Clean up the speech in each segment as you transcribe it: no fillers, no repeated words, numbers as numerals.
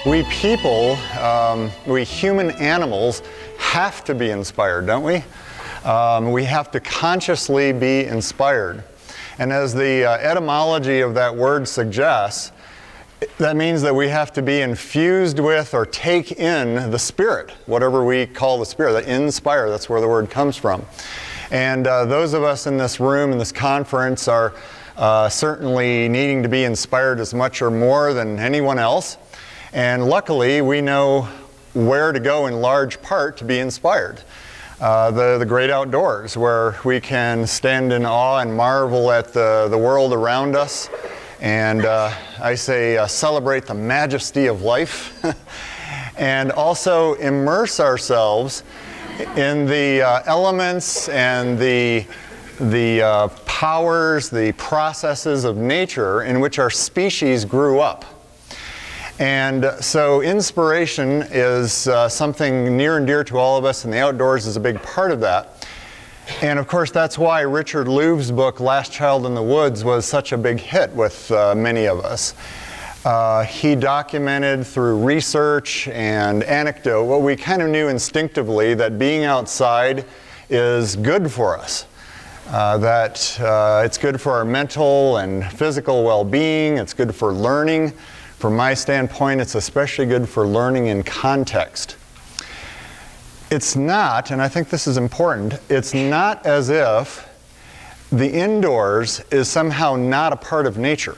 We people, we human animals have to be inspired, don't we? We have to consciously be inspired. And as the etymology of that word suggests, that means that we have to be infused with or take in the spirit, whatever we call the spirit, the inspire, that's where the word comes from. And those of us in this room, in this conference, are certainly needing to be inspired as much or more than anyone else. And luckily, we know where to go in large part to be inspired. The great outdoors, where we can stand in awe and marvel at the world around us. And I say celebrate the majesty of life. And also immerse ourselves in the elements and the powers, the processes of nature in which our species grew up. And so inspiration is something near and dear to all of us, and the outdoors is a big part of that. And of course, that's why Richard Louv's book, Last Child in the Woods, was such a big hit with many of us. He documented through research and anecdote what we kind of knew instinctively, that being outside is good for us. That it's good for our mental and physical well-being, it's good for learning. From my standpoint, it's especially good for learning in context. It's not, and I think this is important, it's not as if the indoors is somehow not a part of nature.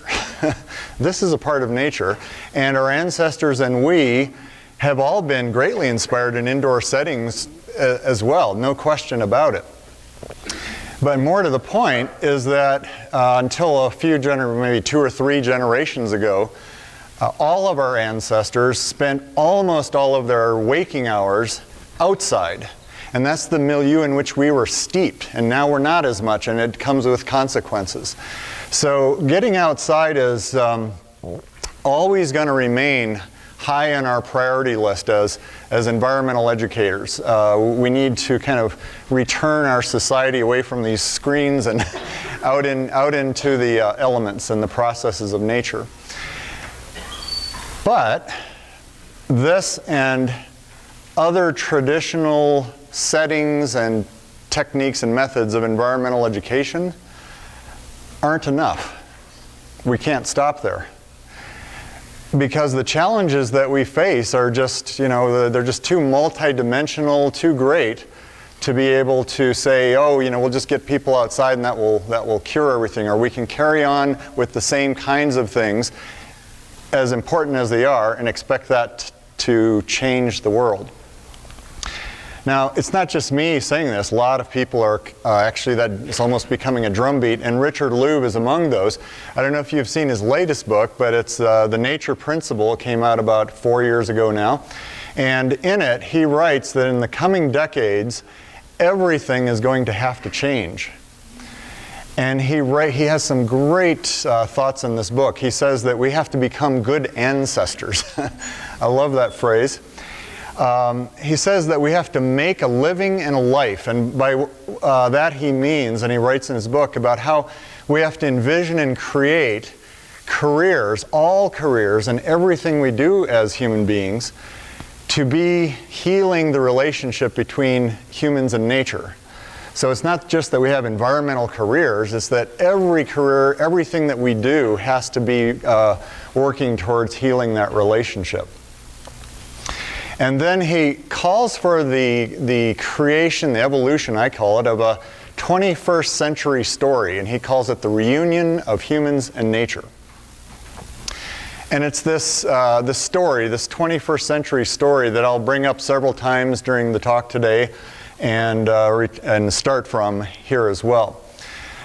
This is a part of nature, and our ancestors and we have all been greatly inspired in indoor settings as well, no question about it. But more to the point is that until a few, maybe 2 or 3 generations ago, all of our ancestors spent almost all of their waking hours outside. And that's the milieu in which we were steeped. And now we're not as much, and it comes with consequences. So getting outside is always going to remain high on our priority list as environmental educators. We need to kind of return our society away from these screens and out into the elements and the processes of nature. But this and other traditional settings and techniques and methods of environmental education aren't enough. We can't stop there. Because the challenges that we face are just, they're just too multidimensional, too great to be able to say, oh, we'll just get people outside and that will cure everything, or we can carry on with the same kinds of things, as important as they are, and expect that to change the world. Now, it's not just me saying this. A lot of people are actually, that it's almost becoming a drumbeat, and Richard Louv is among those. I don't know if you've seen his latest book, but it's The Nature Principle. It came out about 4 years ago now. And in it, he writes that in the coming decades, everything is going to have to change. And he has some great thoughts in this book. He says that we have to become good ancestors. I love that phrase. He says that we have to make a living and a life. And by that he means, and he writes in his book, about how we have to envision and create careers, all careers, and everything we do as human beings to be healing the relationship between humans and nature. So it's not just that we have environmental careers, it's that every career, everything that we do has to be working towards healing that relationship. And then he calls for the creation, the evolution, I call it, of a 21st century story, and he calls it the reunion of humans and nature. And it's this story, this 21st century story, that I'll bring up several times during the talk today, and start from here as well.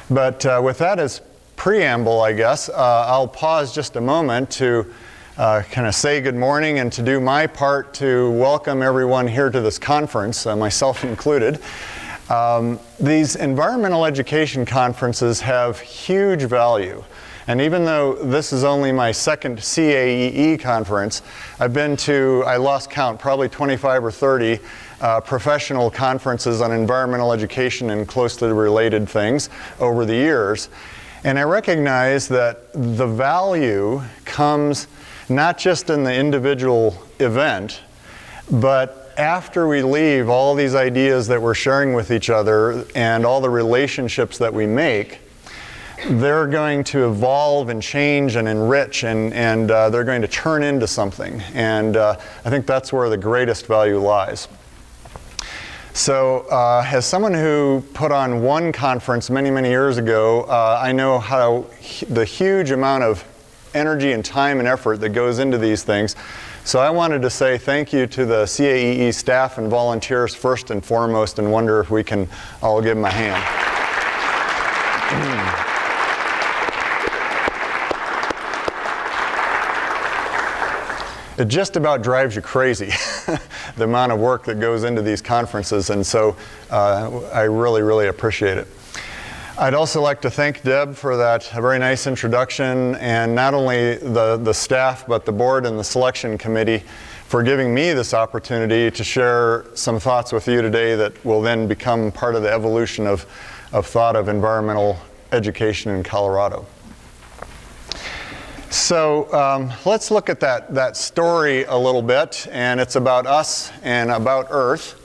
But with that as preamble, I guess, I'll pause just a moment to kind of say good morning and to do my part to welcome everyone here to this conference, myself included. These environmental education conferences have huge value. And even though this is only my second CAEE conference, I lost count, probably 25 or 30 professional conferences on environmental education and closely related things over the years. And I recognize that the value comes not just in the individual event, but after we leave, all these ideas that we're sharing with each other and all the relationships that we make, they're going to evolve and change and enrich, and they're going to turn into something. And I think that's where the greatest value lies. So as someone who put on one conference many, many years ago, I know how the huge amount of energy and time and effort that goes into these things. So I wanted to say thank you to the CAEE staff and volunteers first and foremost, and wonder if we can all give them a hand. It just about drives you crazy, the amount of work that goes into these conferences, and so I really, really appreciate it. I'd also like to thank Deb for that very nice introduction, and not only the staff, but the board and the selection committee for giving me this opportunity to share some thoughts with you today that will then become part of the evolution of thought of environmental education in Colorado. So let's look at that story a little bit, and it's about us and about Earth,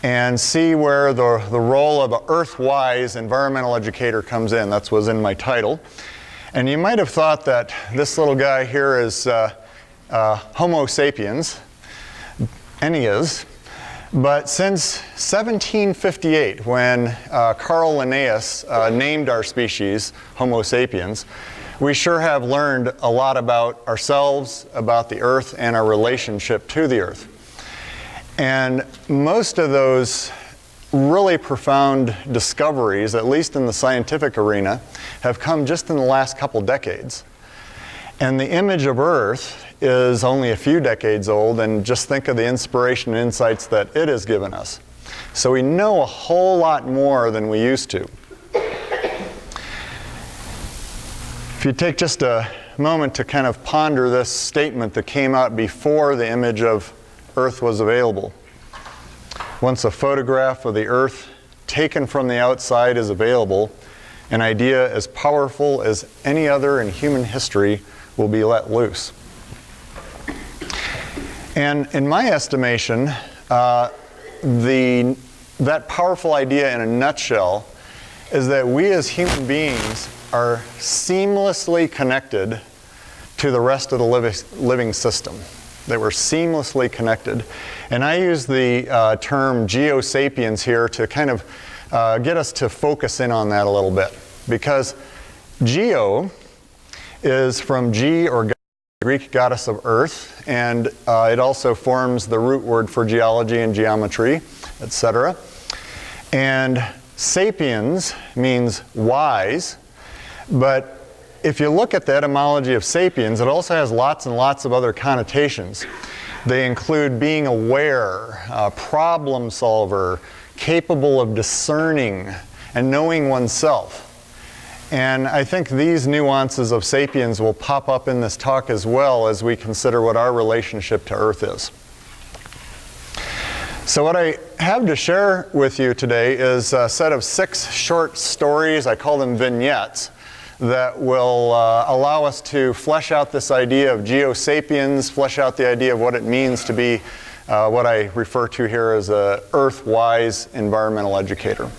and see where the role of an Earth-Wise Environmental Educator comes in. That's what's in my title. And you might have thought that this little guy here is Homo sapiens, and he is. But since 1758, when Carl Linnaeus named our species Homo sapiens, we sure have learned a lot about ourselves, about the Earth, and our relationship to the Earth. And most of those really profound discoveries, at least in the scientific arena, have come just in the last couple decades. And the image of Earth is only a few decades old, and just think of the inspiration and insights that it has given us. So we know a whole lot more than we used to. If you take just a moment to kind of ponder this statement that came out before the image of Earth was available. Once a photograph of the Earth taken from the outside is available, an idea as powerful as any other in human history will be let loose. And in my estimation, that powerful idea in a nutshell is that we as human beings are seamlessly connected to the rest of the living system. They were seamlessly connected. And I use the term geosapiens here to kind of get us to focus in on that a little bit. Because geo is from Ge, or Gaia, the Greek goddess of Earth, and it also forms the root word for geology and geometry, etc. And sapiens means wise. But if you look at the etymology of sapiens, it also has lots and lots of other connotations. They include being aware, problem solver, capable of discerning and knowing oneself. And I think these nuances of sapiens will pop up in this talk as well as we consider what our relationship to Earth is. So what I have to share with you today is a set of 6 short stories, I call them vignettes, that will allow us to flesh out this idea of geosapiens, flesh out the idea of what it means to be what I refer to here as an Earth-Wise Environmental Educator.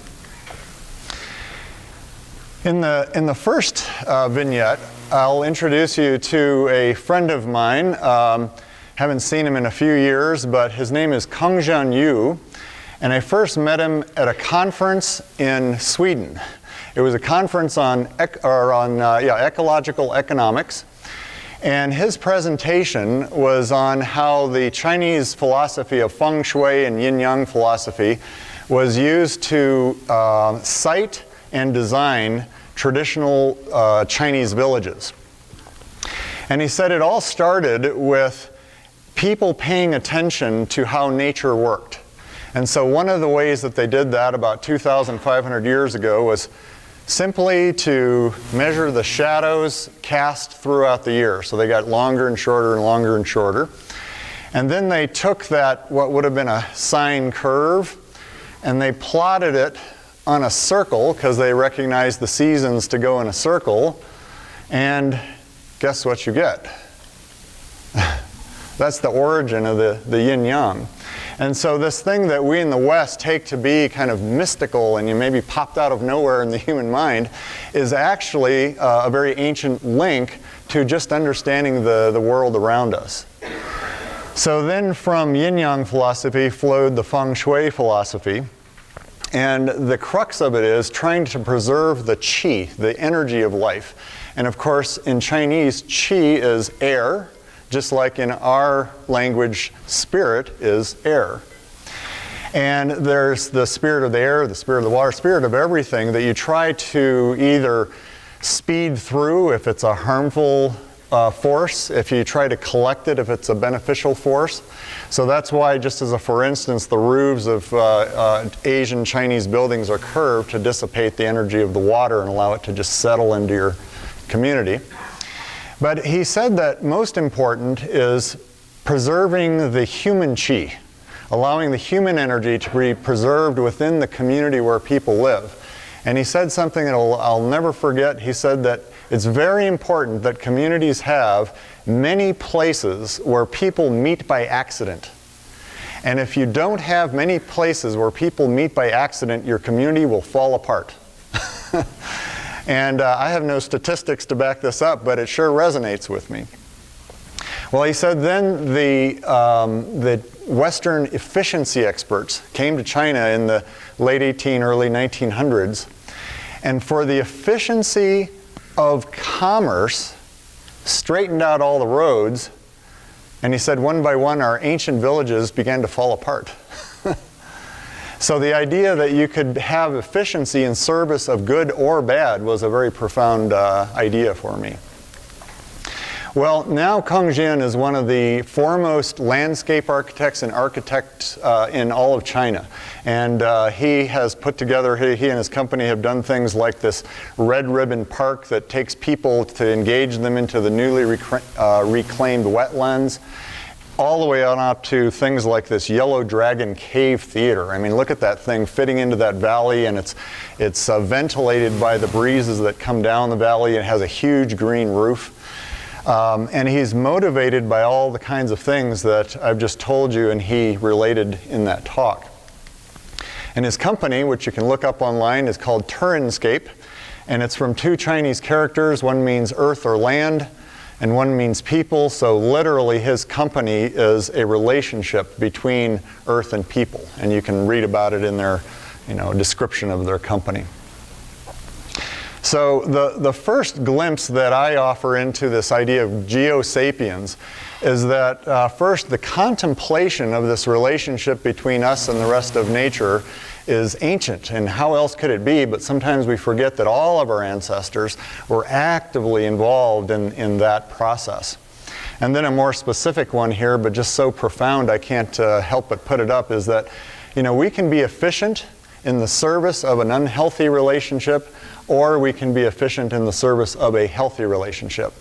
In the first vignette, I'll introduce you to a friend of mine. Haven't seen him in a few years, but his name is Kongjian Yu, and I first met him at a conference in Sweden. It was a conference on ecological economics, and his presentation was on how the Chinese philosophy of feng shui and yin-yang philosophy was used to cite and design traditional Chinese villages. And he said it all started with people paying attention to how nature worked. And so one of the ways that they did that about 2,500 years ago was simply to measure the shadows cast throughout the year. So they got longer and shorter and longer and shorter. And then they took that, what would have been a sine curve, and they plotted it on a circle because they recognized the seasons to go in a circle. And guess what you get? That's the origin of the yin-yang. And so this thing that we in the West take to be kind of mystical and you maybe popped out of nowhere in the human mind is actually a very ancient link to just understanding the world around us. So then from yin-yang philosophy flowed the feng shui philosophy. And the crux of it is trying to preserve the qi, the energy of life. And of course, in Chinese, qi is air, just like in our language, spirit is air. And there's the spirit of the air, the spirit of the water, spirit of everything that you try to either speed through if it's a harmful force, if you try to collect it if it's a beneficial force. So that's why, just as a for instance, the roofs of Asian Chinese buildings are curved to dissipate the energy of the water and allow it to just settle into your community. But he said that most important is preserving the human qi, allowing the human energy to be preserved within the community where people live. And he said something that I'll never forget. He said that it's very important that communities have many places where people meet by accident. And if you don't have many places where people meet by accident, your community will fall apart. And I have no statistics to back this up, but it sure resonates with me. Well, he said then the Western efficiency experts came to China in the late early 1900s, and for the efficiency of commerce, straightened out all the roads, and he said one by one our ancient villages began to fall apart. So the idea that you could have efficiency in service of good or bad was a very profound idea for me. Well, now Kung Jian is one of the foremost landscape architects and architects in all of China. And he has put together, he and his company have done things like this red ribbon park that takes people to engage them into the newly reclaimed wetlands, all the way on up to things like this Yellow Dragon Cave Theater. I mean, look at that thing fitting into that valley, and it's ventilated by the breezes that come down the valley. It has a huge green roof. And he's motivated by all the kinds of things that I've just told you and he related in that talk. And his company, which you can look up online, is called Turinscape, and it's from two Chinese characters. One means earth or land, and one means people. So literally his company is a relationship between earth and people, and you can read about it in their description of their company. So the first glimpse that I offer into this idea of geosapiens is that first, the contemplation of this relationship between us and the rest of nature is ancient, and how else could it be? But sometimes we forget that all of our ancestors were actively involved in that process. And then a more specific one here, but just so profound I can't help but put it up, is that we can be efficient in the service of an unhealthy relationship, or we can be efficient in the service of a healthy relationship.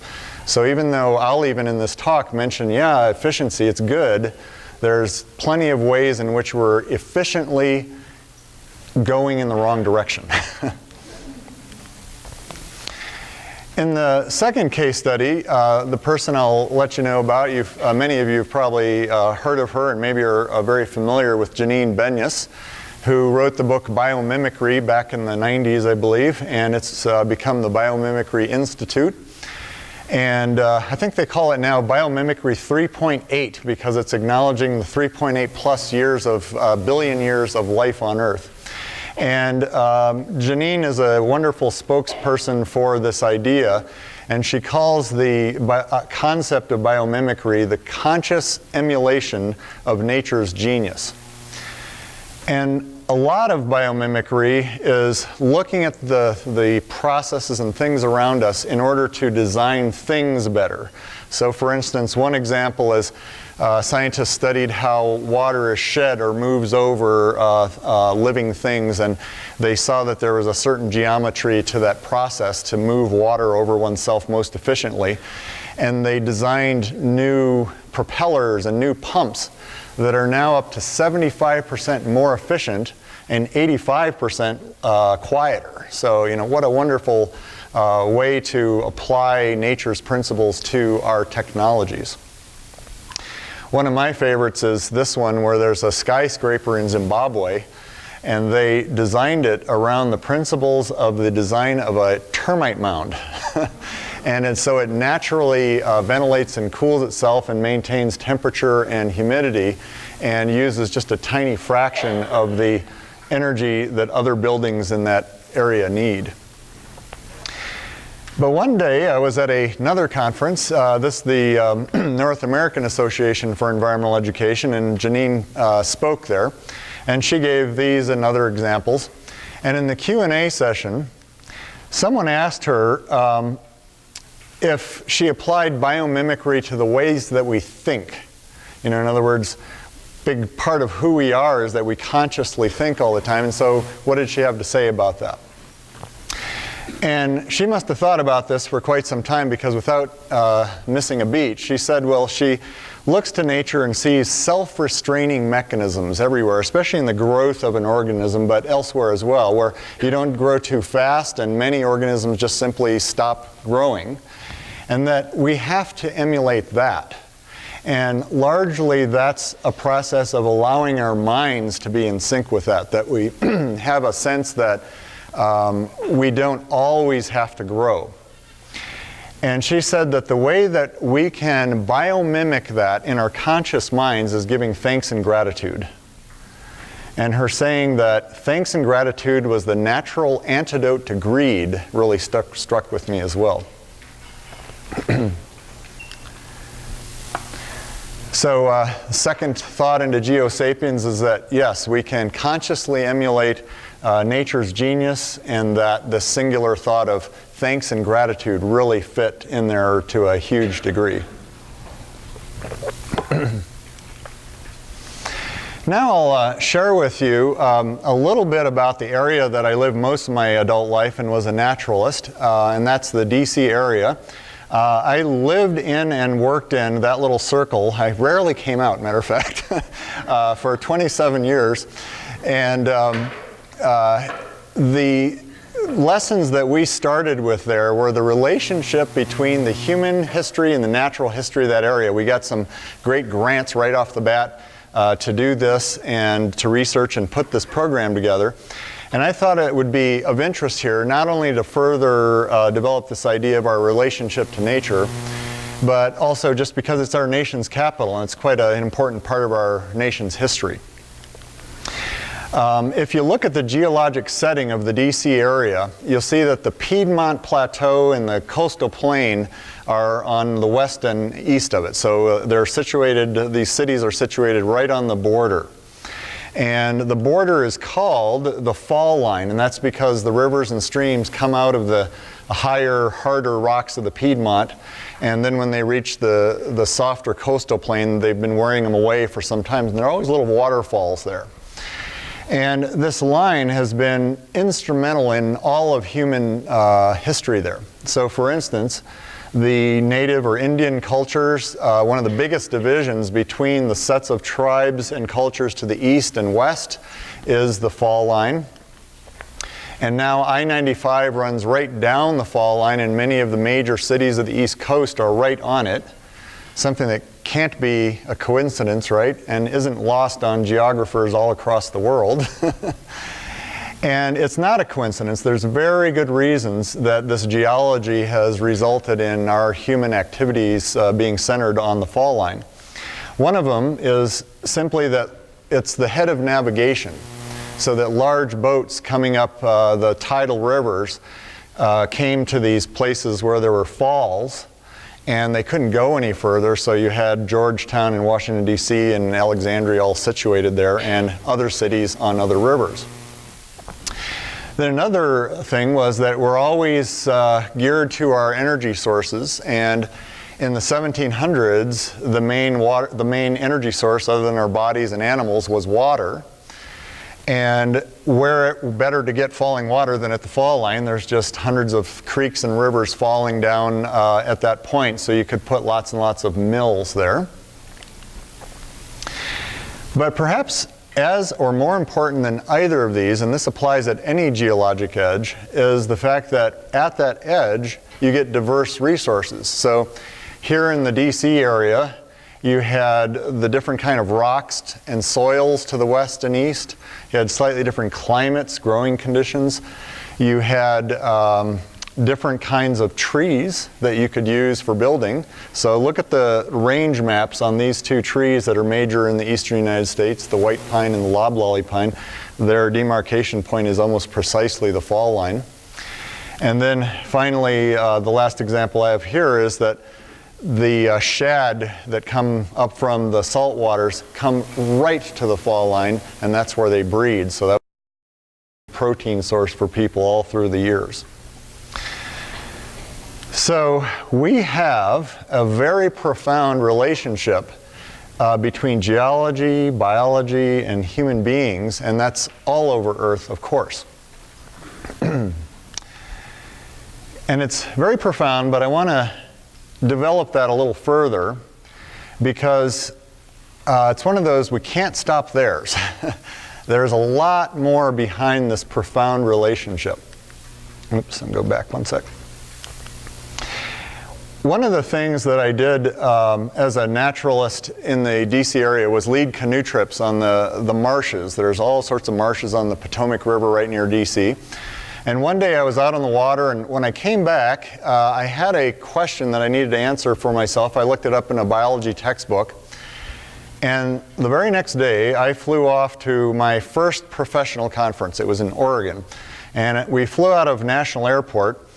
So even though I'll even in this talk mention, yeah, efficiency, it's good, there's plenty of ways in which we're efficiently going in the wrong direction. In the second case study, the person I'll let you know about, many of you have probably heard of her and maybe are very familiar with Janine Benyus, who wrote the book Biomimicry back in the 90s, I believe, and it's become the Biomimicry Institute. And I think they call it now Biomimicry 3.8 because it's acknowledging the 3.8 plus years of billion years of life on Earth. And Janine is a wonderful spokesperson for this idea, and she calls the concept of biomimicry the conscious emulation of nature's genius. And a lot of biomimicry is looking at the processes and things around us in order to design things better. So for instance, one example is scientists studied how water is shed or moves over living things, and they saw that there was a certain geometry to that process to move water over oneself most efficiently. And they designed new propellers and new pumps that are now up to 75% more efficient and 85% quieter. So, what a wonderful way to apply nature's principles to our technologies. One of my favorites is this one where there's a skyscraper in Zimbabwe, and they designed it around the principles of the design of a termite mound. So it naturally ventilates and cools itself and maintains temperature and humidity and uses just a tiny fraction of the energy that other buildings in that area need. But one day I was at another conference, the North American Association for Environmental Education, and Janine spoke there, and she gave these and other examples. And in the Q&A session, someone asked her if she applied biomimicry to the ways that we think. In other words, big part of who we are is that we consciously think all the time, and so what did she have to say about that? And she must have thought about this for quite some time, because without missing a beat, she said, well, she looks to nature and sees self-restraining mechanisms everywhere, especially in the growth of an organism, but elsewhere as well, where you don't grow too fast and many organisms just simply stop growing, and that we have to emulate that. And largely that's a process of allowing our minds to be in sync with that we have a sense that we don't always have to grow. And she said that the way that we can biomimic that in our conscious minds is giving thanks and gratitude. And her saying that thanks and gratitude was the natural antidote to greed really struck with me as well. So second thought into Geosapiens is that yes, we can consciously emulate nature's genius, and that the singular thought of thanks and gratitude really fit in there to a huge degree. Now I'll share with you a little bit about the area that I lived most of my adult life and was a naturalist, and that's the DC area. I lived in and worked in that little circle. I rarely came out, matter of fact, for 27 years. And the lessons that we started with there were the relationship between the human history and the natural history of that area. We got some great grants right off the bat to do this and to research and put this program together. And I thought it would be of interest here not only to further develop this idea of our relationship to nature, but also just because it's our nation's capital and it's quite an important part of our nation's history. If you look at the geologic setting of the DC area, you'll see that the Piedmont Plateau and the coastal plain are on the west and east of it. So they're situated, these cities are situated right on the border. And the border is called the fall line, and that's because the rivers and streams come out of the higher, harder rocks of the Piedmont, and then when they reach the softer coastal plain, they've been wearing them away for some time, and there are always little waterfalls there. And this line has been instrumental in all of human history there. So for instance, the native or Indian cultures, one of the biggest divisions between the sets of tribes and cultures to the east and west is the fall line. And now I-95 runs right down the fall line, and many of the major cities of the East Coast are right on it. Something that can't be a coincidence, right? And isn't lost on geographers all across the world. And it's not a coincidence. There's very good reasons that this geology has resulted in our human activities being centered on the fall line. One of them is simply that it's the head of navigation, so that large boats coming up the tidal rivers came to these places where there were falls, and they couldn't go any further, so you had Georgetown and Washington, D.C. and Alexandria all situated there, and other cities on other rivers. Then another thing was that we're always geared to our energy sources, and in the 1700s, the main energy source other than our bodies and animals was water. And where better to get falling water than at the fall line? There's just hundreds of creeks and rivers falling down at that point, so you could put lots and lots of mills there. But perhaps as or more important than either of these, and this applies at any geologic edge, is the fact that at that edge you get diverse resources. So here in the DC area, You had the different kind of rocks and soils to the west and east. You had slightly different climates, growing conditions. You had different kinds of trees that you could use for building. So look at the range maps on these two trees that are major in the eastern United States, the white pine and the loblolly pine. Their demarcation point is almost precisely the fall line. And then finally, the last example I have here is that the shad that come up from the salt waters come right to the fall line, and that's where they breed. So that's a protein source for people all through the years. So we have a very profound relationship between geology, biology, and human beings, and that's all over Earth, of course. And it's very profound, but I want to develop that a little further because it's one of those we can't stop there. There's a lot more behind this profound relationship. Oops, I'll go back one sec. One of the things that I did as a naturalist in the DC area was lead canoe trips on the marshes. There's all sorts of marshes on the Potomac River right near DC. And one day I was out on the water, and when I came back, I had a question that I needed to answer for myself. I looked it up in a biology textbook. And the very next day, I flew off to my first professional conference. It was in Oregon. And we flew out of National Airport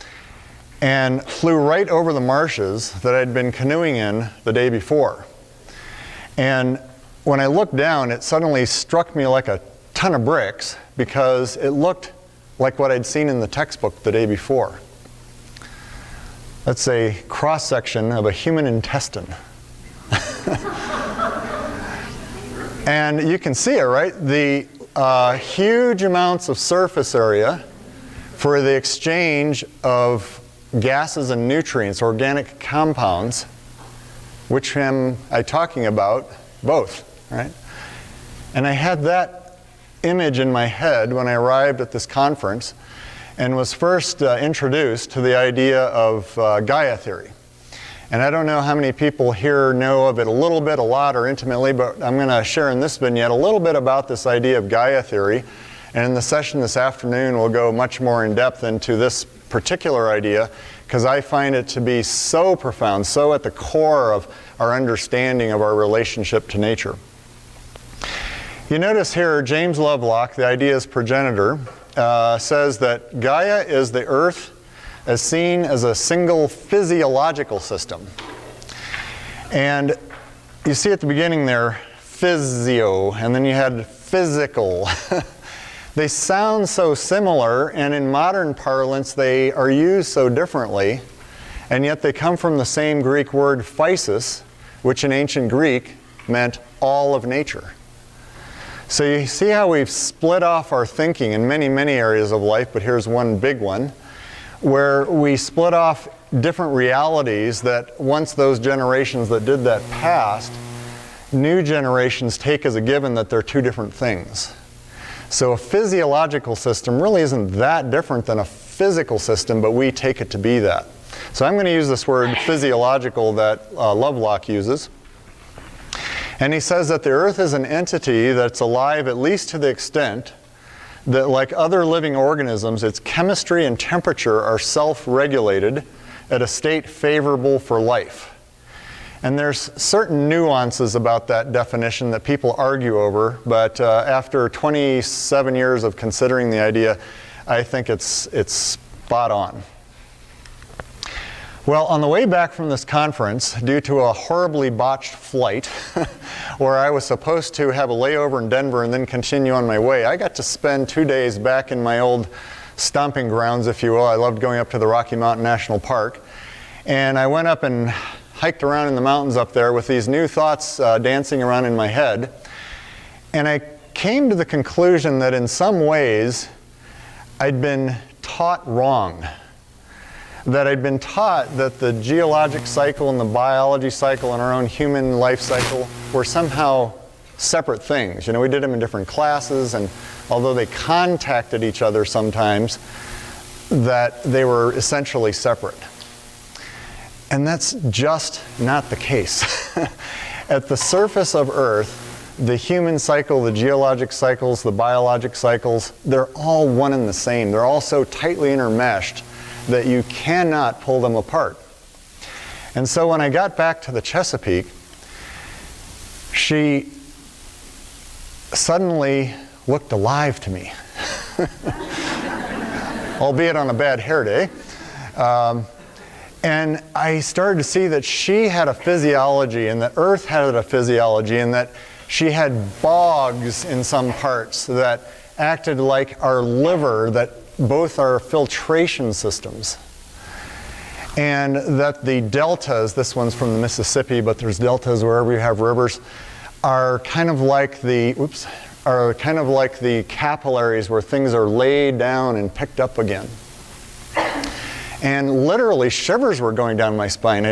and flew right over the marshes that I'd been canoeing in the day before. And when I looked down, it suddenly struck me like a ton of bricks because it looked like what I'd seen in the textbook the day before. That's a cross-section of a human intestine. And you can see it, right? The huge amounts of surface area for the exchange of gases and nutrients, organic compounds. Which am I talking about? Both, right? And I had that image in my head when I arrived at this conference and was first introduced to the idea of Gaia Theory. And I don't know how many people here know of it a little bit, a lot, or intimately, but I'm going to share in this vignette a little bit about this idea of Gaia Theory. And in the session this afternoon, we'll go much more in depth into this particular idea because I find it to be so profound, so at the core of our understanding of our relationship to nature. You notice here, James Lovelock, the idea's progenitor, says that Gaia is the Earth as seen as a single physiological system. And you see at the beginning there, physio, and then you had physical. They sound so similar, and in modern parlance they are used so differently, and yet they come from the same Greek word physis, which in ancient Greek meant all of nature. So you see how we've split off our thinking in many, many areas of life, but here's one big one, where we split off different realities that once those generations that did that passed, new generations take as a given that they're two different things. So a physiological system really isn't that different than a physical system, but we take it to be that. So I'm going to use this word physiological that Lovelock uses. And he says that the Earth is an entity that's alive at least to the extent that, like other living organisms, its chemistry and temperature are self-regulated at a state favorable for life. And there's certain nuances about that definition that people argue over, but after 27 years of considering the idea, I think it's spot on. Well, on the way back from this conference, due to a horribly botched flight, where I was supposed to have a layover in Denver and then continue on my way, I got to spend 2 days back in my old stomping grounds, if you will. I loved going up to the Rocky Mountain National Park. And I went up and hiked around in the mountains up there with these new thoughts dancing around in my head. And I came to the conclusion that in some ways, I'd been taught wrong. That I'd been taught that the geologic cycle and the biology cycle and our own human life cycle were somehow separate things. You know, we did them in different classes, and although they contacted each other sometimes, that they were essentially separate. And that's just not the case. At the surface of Earth, the human cycle, the geologic cycles, the biologic cycles, they're all one and the same. They're all so tightly intermeshed that you cannot pull them apart. And so when I got back to the Chesapeake, she suddenly looked alive to me, albeit on a bad hair day. And I started to see that she had a physiology and that Earth had a physiology and that she had bogs in some parts that acted like our liver, that both are filtration systems. And that the deltas, this one's from the Mississippi, but there's deltas wherever you have rivers, are kind of like the, capillaries where things are laid down and picked up again. And literally shivers were going down my spine.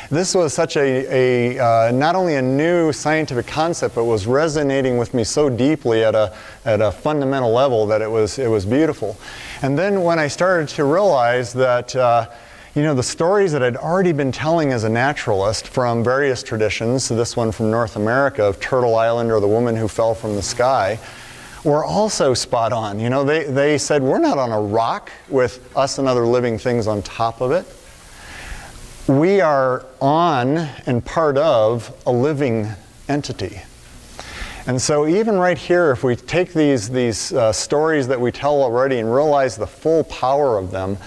This was such not only a new scientific concept, but was resonating with me so deeply at a fundamental level that it was beautiful. And then when I started to realize that the stories that I'd already been telling as a naturalist from various traditions, so this one from North America of Turtle Island or the woman who fell from the sky, were also spot on. They said, we're not on a rock with us and other living things on top of it. We are on and part of a living entity. And so even right here, if we take these stories that we tell already and realize the full power of them,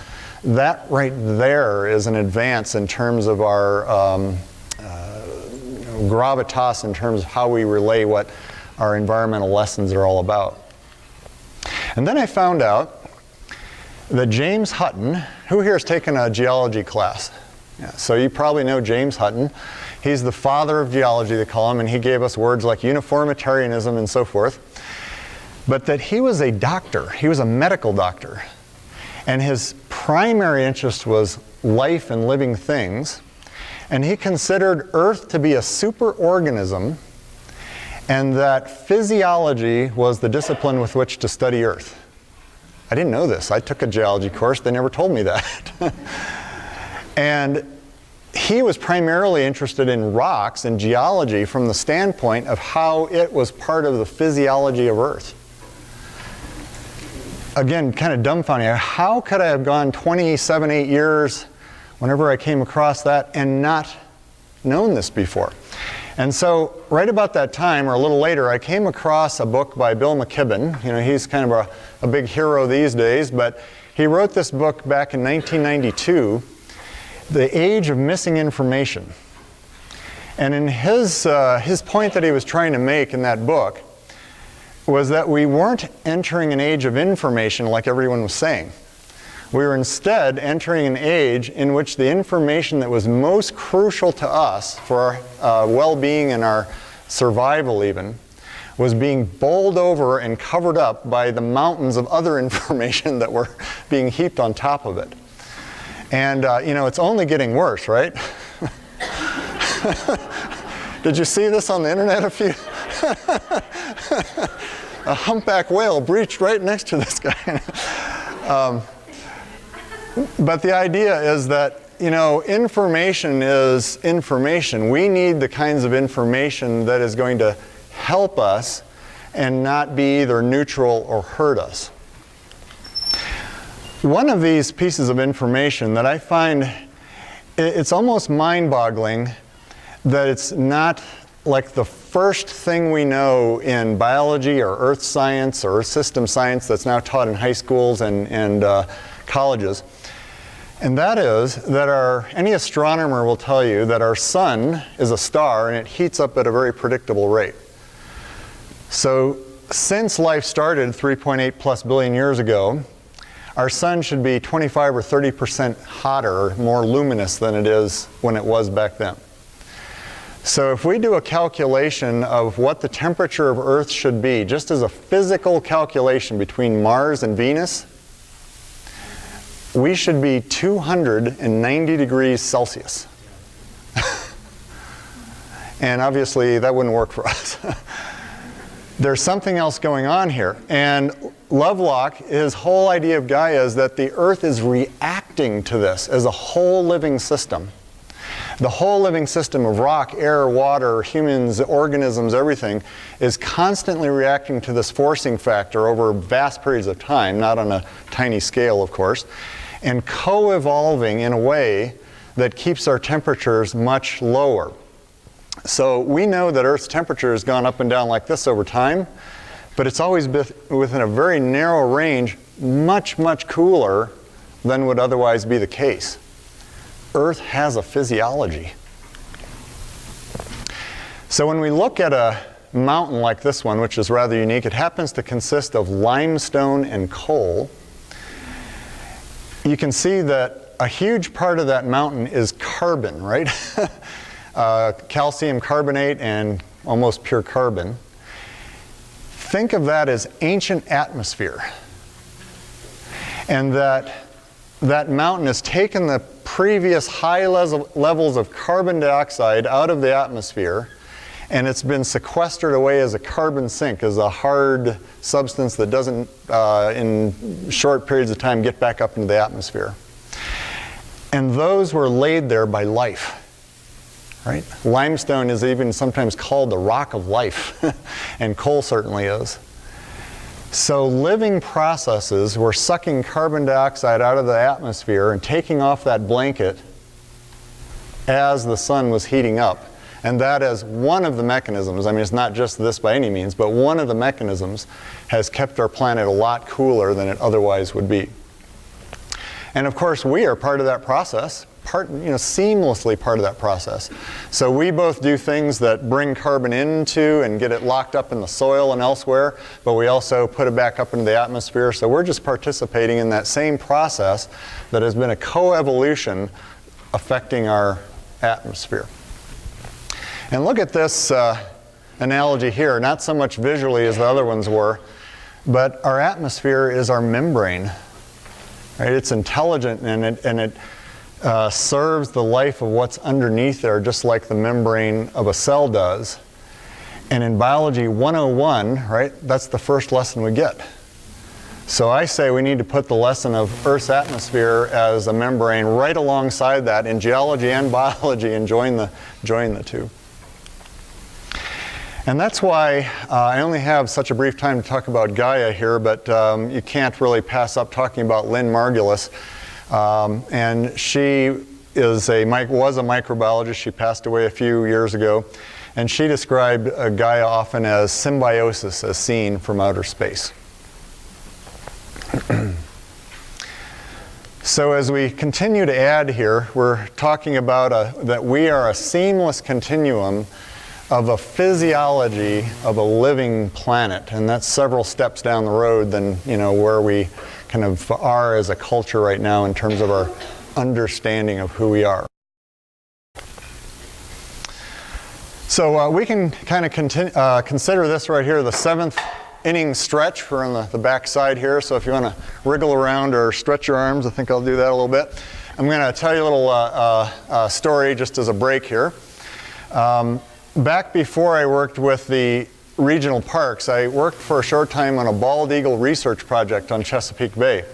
that right there is an advance in terms of our gravitas, in terms of how we relay what our environmental lessons are all about. And then I found out that James Hutton, who here has taken a geology class? Yeah, so you probably know James Hutton. He's the father of geology, they call him, and he gave us words like uniformitarianism and so forth. But that he was a doctor, he was a medical doctor. And his primary interest was life and living things. And he considered Earth to be a superorganism, and that physiology was the discipline with which to study Earth. I didn't know this. I took a geology course. They never told me that. And he was primarily interested in rocks and geology from the standpoint of how it was part of the physiology of Earth. Again, kind of dumbfounding. How could I have gone 27, 8 years whenever I came across that and not known this before? And so right about that time, or a little later, I came across a book by Bill Mckibben. He's kind of a big hero these days, but he wrote this book back in 1992, The Age of Missing Information. And in his point that he was trying to make in that book was that we weren't entering an age of information like everyone was saying. We were instead entering an age in which the information that was most crucial to us for our well-being and our survival even was being bowled over and covered up by the mountains of other information that were being heaped on top of it. And it's only getting worse, right? Did you see this on the internet a humpback whale breached right next to this guy. But the idea is that, information is information. We need the kinds of information that is going to help us and not be either neutral or hurt us. One of these pieces of information that I find, it's almost mind-boggling that it's not like the first thing we know in biology or earth science or earth system science that's now taught in high schools and colleges. And that is that any astronomer will tell you that our sun is a star and it heats up at a very predictable rate. So since life started 3.8 plus billion years ago, our sun should be 25 or 30% hotter, more luminous than it is when it was back then. So if we do a calculation of what the temperature of Earth should be, just as a physical calculation between Mars and Venus, we should be 290 degrees Celsius. And obviously that wouldn't work for us. There's something else going on here. And Lovelock, his whole idea of Gaia is that the Earth is reacting to this as a whole living system. The whole living system of rock, air, water, humans, organisms, everything is constantly reacting to this forcing factor over vast periods of time, not on a tiny scale, of course, and co-evolving in a way that keeps our temperatures much lower. So we know that Earth's temperature has gone up and down like this over time, but it's always within a very narrow range, much, much cooler than would otherwise be the case. Earth has a physiology. So when we look at a mountain like this one, which is rather unique, it happens to consist of limestone and coal. You can see that a huge part of that mountain is carbon, right? Calcium carbonate and almost pure carbon. Think of that as ancient atmosphere. And that mountain has taken the previous high levels of carbon dioxide out of the atmosphere, and it's been sequestered away as a carbon sink, as a hard substance that doesn't, in short periods of time, get back up into the atmosphere. And those were laid there by life. Right? Limestone is even sometimes called the rock of life, and coal certainly is. So living processes were sucking carbon dioxide out of the atmosphere and taking off that blanket as the sun was heating up. And that is one of the mechanisms, I mean it's not just this by any means, but one of the mechanisms has kept our planet a lot cooler than it otherwise would be. And of course we are part of that process. Seamlessly part of that process. So we both do things that bring carbon into and get it locked up in the soil and elsewhere, but we also put it back up into the atmosphere. So we're just participating in that same process that has been a coevolution affecting our atmosphere. And look at this analogy here, not so much visually as the other ones were, but our atmosphere is our membrane. Right? It's intelligent and it serves the life of what's underneath there, just like the membrane of a cell does. And in Biology 101, right, that's the first lesson we get. So I say we need to put the lesson of Earth's atmosphere as a membrane right alongside that in geology and biology and join the two. And that's why I only have such a brief time to talk about Gaia here, but you can't really pass up talking about Lynn Margulis. And she was a microbiologist. She passed away a few years ago. And she described Gaia often as symbiosis as seen from outer space. So as we continue to add here, we're talking about that we are a seamless continuum of a physiology of a living planet. And that's several steps down the road than where we kind of are as a culture right now in terms of our understanding of who we are. So we can kind of consider this right here the 7th inning stretch. We're on the back side here, so if you want to wriggle around or stretch your arms, I think I'll do that a little bit. I'm going to tell you a little story just as a break here. Back before I worked with the regional parks, I worked for a short time on a bald eagle research project on Chesapeake Bay.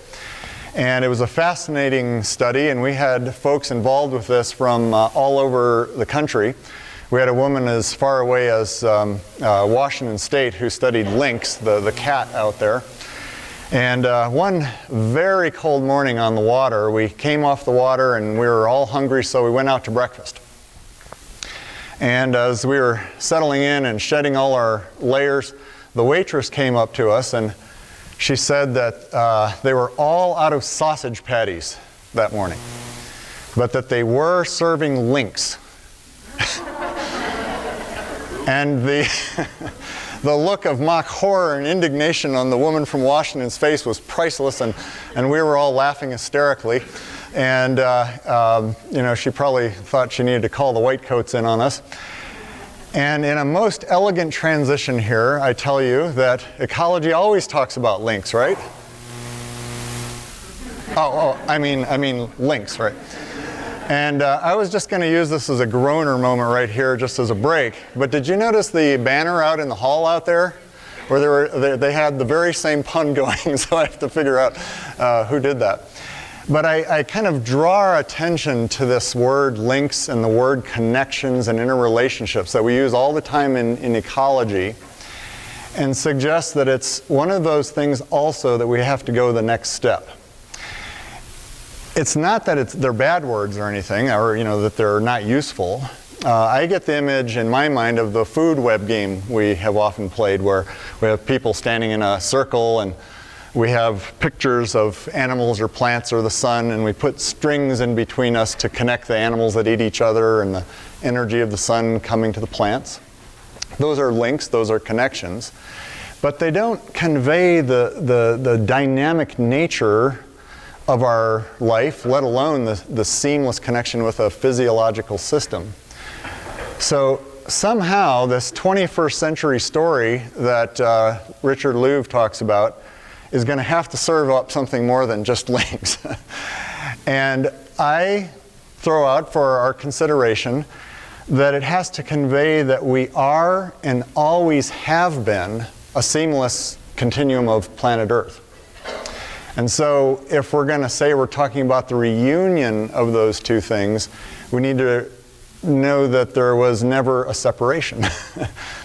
And it was a fascinating study, and we had folks involved with this from all over the country. We had a woman as far away as Washington State who studied lynx, the cat out there. And one very cold morning on the water, we came off the water and we were all hungry, so we went out to breakfast. And as we were settling in and shedding all our layers, the waitress came up to us and she said that they were all out of sausage patties that morning, but that they were serving lynx. And the look of mock horror and indignation on the woman from Washington's face was priceless, and we were all laughing hysterically. And she probably thought she needed to call the whitecoats in on us. And in a most elegant transition here, I tell you that ecology always talks about lynx, right? I mean lynx, right? And I was just going to use this as a groaner moment right here, just as a break. But did you notice the banner out in the hall out there? Where they had the very same pun going, so I have to figure out who did that. But I kind of draw our attention to this word links and the word connections and interrelationships that we use all the time in ecology, and suggest that it's one of those things also that we have to go the next step. It's not that they're bad words or anything, or that they're not useful. I get the image in my mind of the food web game we have often played, where we have people standing in a circle and we have pictures of animals or plants or the sun, and we put strings in between us to connect the animals that eat each other and the energy of the sun coming to the plants. Those are links, those are connections, but they don't convey the dynamic nature of our life, let alone the seamless connection with a physiological system. So somehow this 21st century story that Richard Louv talks about is going to have to serve up something more than just links. And I throw out for our consideration that it has to convey that we are and always have been a seamless continuum of planet Earth. And so if we're going to say we're talking about the reunion of those two things, we need to know that there was never a separation.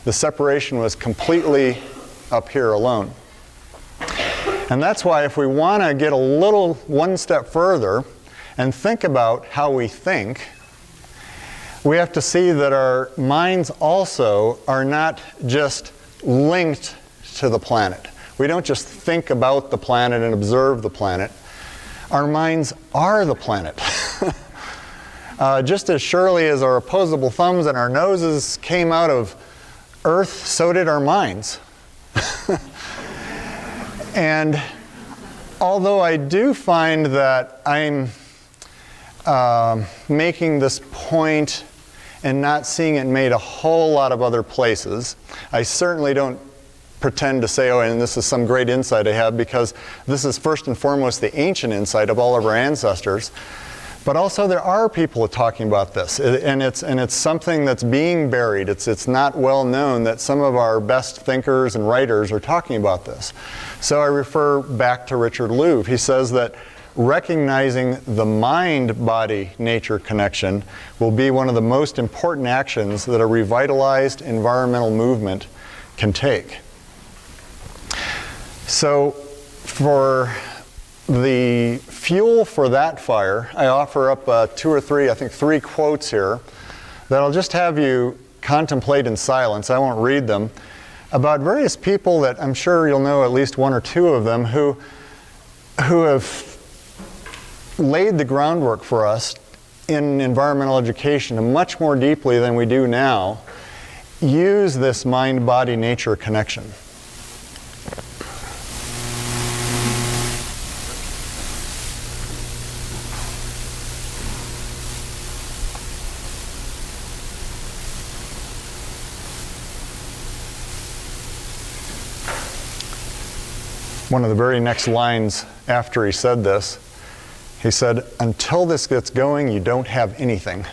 The separation was completely up here alone. And that's why if we want to get a little one step further and think about how we think, we have to see that our minds also are not just linked to the planet. We don't just think about the planet and observe the planet. Our minds are the planet. Just as surely as our opposable thumbs and our noses came out of Earth, so did our minds. And although I do find that I'm making this point and not seeing it made a whole lot of other places, I certainly don't pretend to say, oh, and this is some great insight I have, because this is first and foremost the ancient insight of all of our ancestors. But also there are people talking about this, and it's something that's being buried. It's not well known that some of our best thinkers and writers are talking about this. So I refer back to Richard Louv. He says that recognizing the mind-body-nature connection will be one of the most important actions that a revitalized environmental movement can take. So for the fuel for that fire, I offer up two or three, I think 3 quotes here that I'll just have you contemplate in silence. I won't read them, about various people that I'm sure you'll know at least 1 or 2 of them who have laid the groundwork for us in environmental education much more deeply than we do now, use this mind-body-nature connection. One of the very next lines after he said this, he said, "Until this gets going, you don't have anything."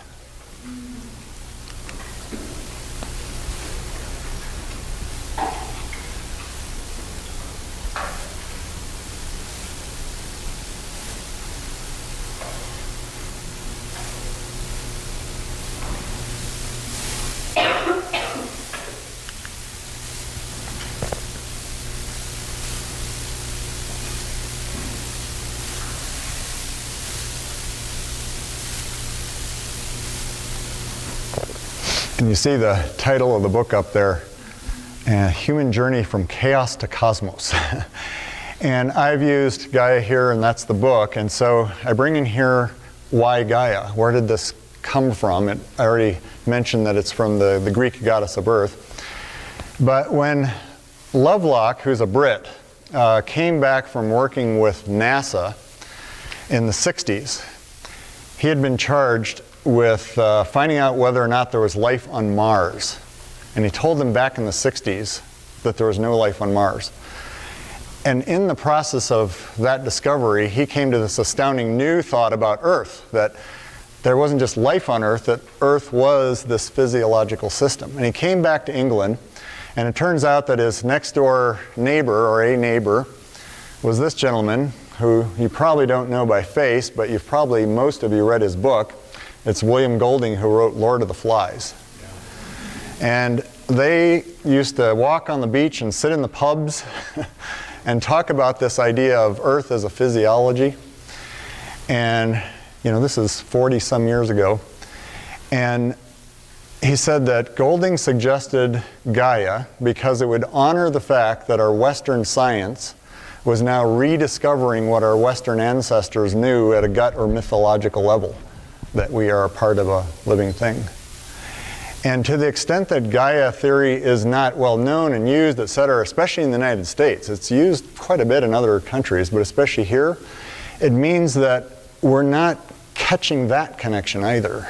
And you see the title of the book up there, Human Journey from Chaos to Cosmos. And I've used Gaia here, and that's the book. And so I bring in here, why Gaia? Where did this come from? I already mentioned that it's from the Greek goddess of Earth. But when Lovelock, who's a Brit, came back from working with NASA in the 60s, he had been charged with finding out whether or not there was life on Mars. And he told them back in the 60s that there was no life on Mars. And in the process of that discovery, he came to this astounding new thought about Earth, that there wasn't just life on Earth, that Earth was this physiological system. And he came back to England, and it turns out that his next door neighbor, or a neighbor, was this gentleman who you probably don't know by face, but you've probably, most of you read his book. It's William Golding, who wrote Lord of the Flies. And they used to walk on the beach and sit in the pubs and talk about this idea of Earth as a physiology. And, you know, this is 40 some years ago. And he said that Golding suggested Gaia because it would honor the fact that our Western science was now rediscovering what our Western ancestors knew at a gut or mythological level, that we are a part of a living thing. And to the extent that Gaia theory is not well known and used, et cetera, especially in the United States, it's used quite a bit in other countries, but especially here, it means that we're not catching that connection either.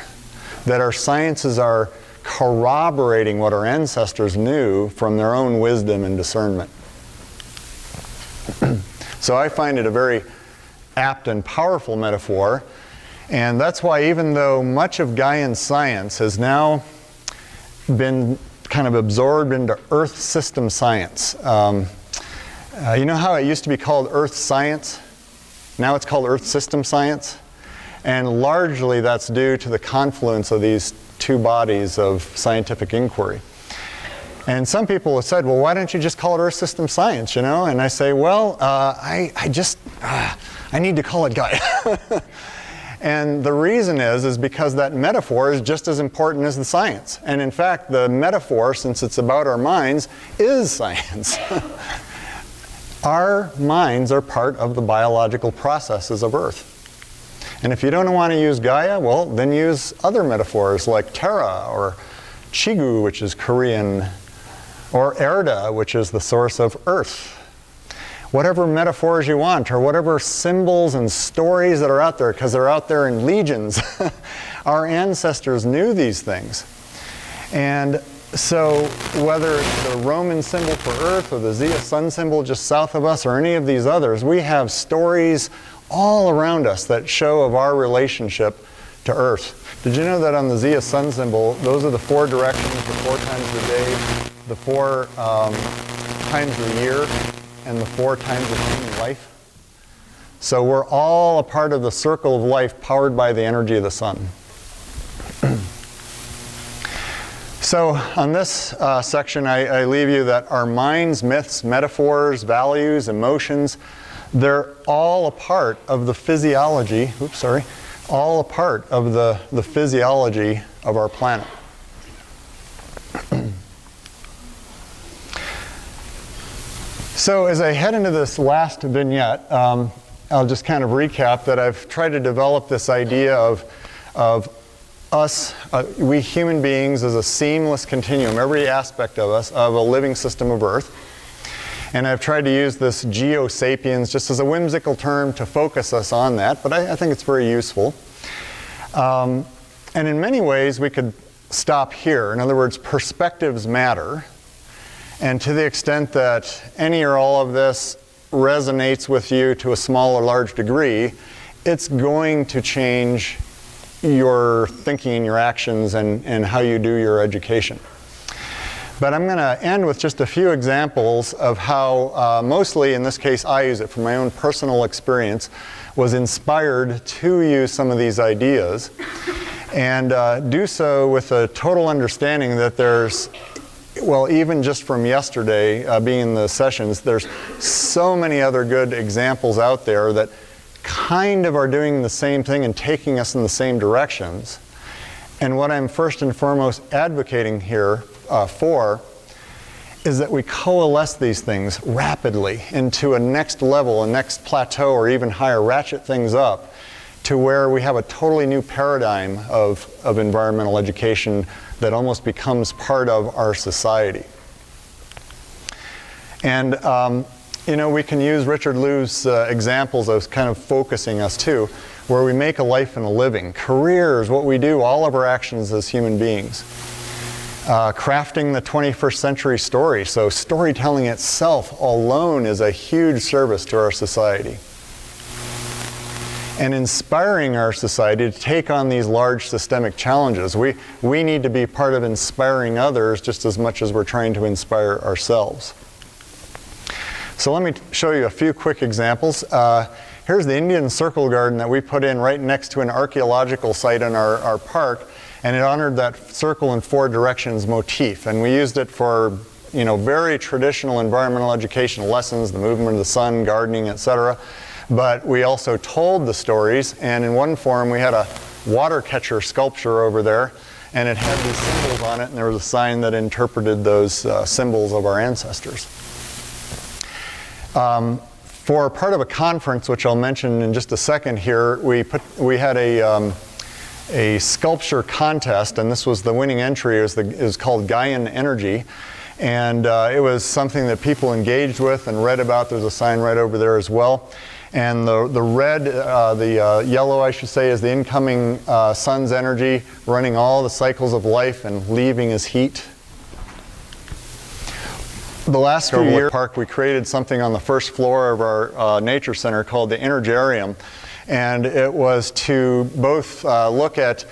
That our sciences are corroborating what our ancestors knew from their own wisdom and discernment. So I find it a very apt and powerful metaphor, and that's why even though much of Gaian science has now been kind of absorbed into Earth system science. You know how it used to be called Earth science? Now it's called Earth system science. And largely that's due to the confluence of these two bodies of scientific inquiry. And some people have said, well, why don't you just call it Earth system science, you know? And I say, well, I need to call it Gaia. And the reason is because that metaphor is just as important as the science. And in fact, the metaphor, since it's about our minds, is science. Our minds are part of the biological processes of Earth. And if you don't want to use Gaia, well, then use other metaphors like Terra or Chigu, which is Korean, or Erda, which is the source of Earth. Whatever metaphors you want, or whatever symbols and stories that are out there, because they're out there in legions. Our ancestors knew these things. And so whether it's the Roman symbol for Earth or the Zia sun symbol just south of us or any of these others, we have stories all around us that show of our relationship to Earth. Did you know that on the Zia sun symbol, those are the 4 directions, the 4 times of the day, the 4 times of the year, and the 4 times of human life? So we're all a part of the circle of life powered by the energy of the sun. So on this section, I leave you that our minds, myths, metaphors, values, emotions, they're all a part of the physiology, all a part of the physiology of our planet. So as I head into this last vignette, I'll just kind of recap that I've tried to develop this idea of us, we human beings, as a seamless continuum, every aspect of us, of a living system of Earth. And I've tried to use this geo-sapiens just as a whimsical term to focus us on that, but I think it's very useful. And in many ways, we could stop here. In other words, perspectives matter. And to the extent that any or all of this resonates with you to a small or large degree, it's going to change your thinking, your actions, and how you do your education. But I'm going to end with just a few examples of how, mostly in this case I use it from my own personal experience, was inspired to use some of these ideas, and do so with a total understanding that there's, well, even just from yesterday, being in the sessions, there's so many other good examples out there that kind of are doing the same thing and taking us in the same directions. And what I'm first and foremost advocating here for is that we coalesce these things rapidly into a next level, a next plateau, or even higher, ratchet things up to where we have a totally new paradigm of environmental education that almost becomes part of our society. And you know, we can use Richard Louv's examples as kind of focusing us too, where we make a life and a living. Careers, what we do, all of our actions as human beings. Crafting the 21st century story. So storytelling itself alone is a huge service to our society. And inspiring our society to take on these large systemic challenges. We need to be part of inspiring others just as much as we're trying to inspire ourselves. So let me show you a few quick examples. here's the Indian circle garden that we put in right next to an archaeological site in our park, and it honored that circle in 4 directions motif. And we used it for, you know, very traditional environmental education lessons, the movement of the sun, gardening, etc. But we also told the stories, and in one forum we had a water catcher sculpture over there, and it had these symbols on it, and there was a sign that interpreted those symbols of our ancestors. For part of a conference, which I'll mention in just a second here, we had a sculpture contest, and this was the winning entry. It was called Gaia Energy, and it was something that people engaged with and read about. There's a sign right over there as well. And the red, yellow, I should say, is the incoming sun's energy, running all the cycles of life and leaving as heat. The last few years, park, we created something on the first floor of our nature center called the Energarium, and it was to both look at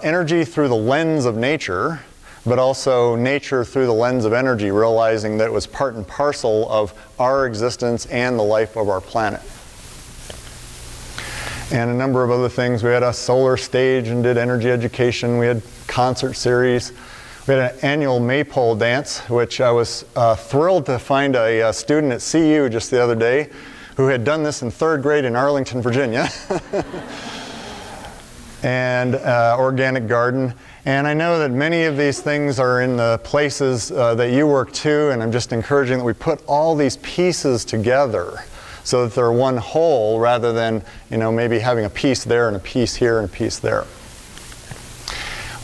energy through the lens of nature, but also nature through the lens of energy, realizing that it was part and parcel of our existence and the life of our planet. And a number of other things. We had a solar stage and did energy education. We had concert series. We had an annual maypole dance, which I was thrilled to find a student at CU just the other day who had done this in 3rd grade in Arlington, Virginia. And organic garden. And I know that many of these things are in the places that you work too, and I'm just encouraging that we put all these pieces together so that they're one whole rather than, you know, maybe having a piece there and a piece here and a piece there.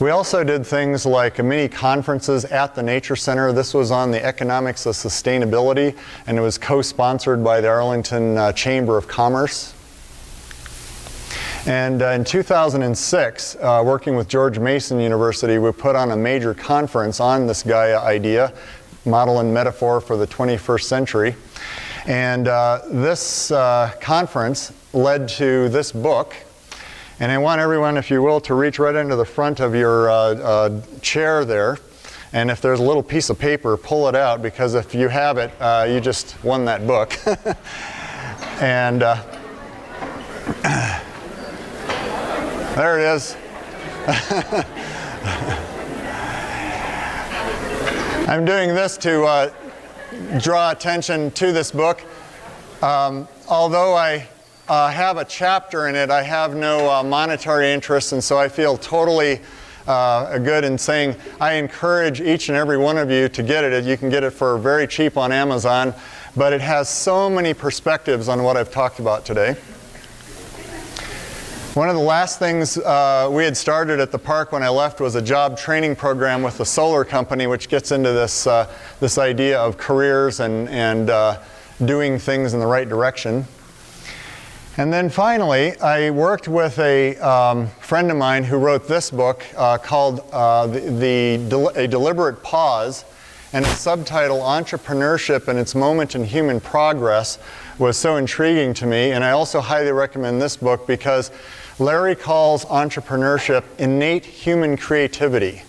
We also did things like mini conferences at the Nature Center. This was on the economics of sustainability, and it was co-sponsored by the Arlington Chamber of Commerce. And in 2006, working with George Mason University, we put on a major conference on this Gaia idea, model and metaphor for the 21st century. And this conference led to this book. And I want everyone, if you will, to reach right into the front of your chair there. And if there's a little piece of paper, pull it out, because if you have it, you just won that book. And there it is. I'm doing this to draw attention to this book. Although I have a chapter in it, I have no monetary interest, and so I feel totally good in saying I encourage each and every one of you to get it. You can get it for very cheap on Amazon, but it has so many perspectives on what I've talked about today. One of the last things we had started at the park when I left was a job training program with the solar company, which gets into this, this idea of careers and doing things in the right direction. And then finally, I worked with a friend of mine who wrote this book called A Deliberate Pause, and its subtitle, Entrepreneurship and Its Moment in Human Progress, was so intriguing to me. And I also highly recommend this book because Larry calls entrepreneurship innate human creativity.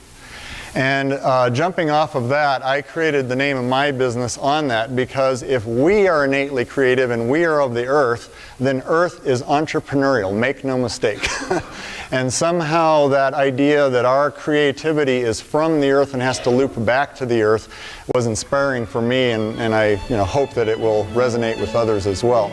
And jumping off of that, I created the name of my business on that, because if we are innately creative and we are of the earth, then earth is entrepreneurial, make no mistake. And somehow that idea that our creativity is from the earth and has to loop back to the earth was inspiring for me, and I hope that it will resonate with others as well.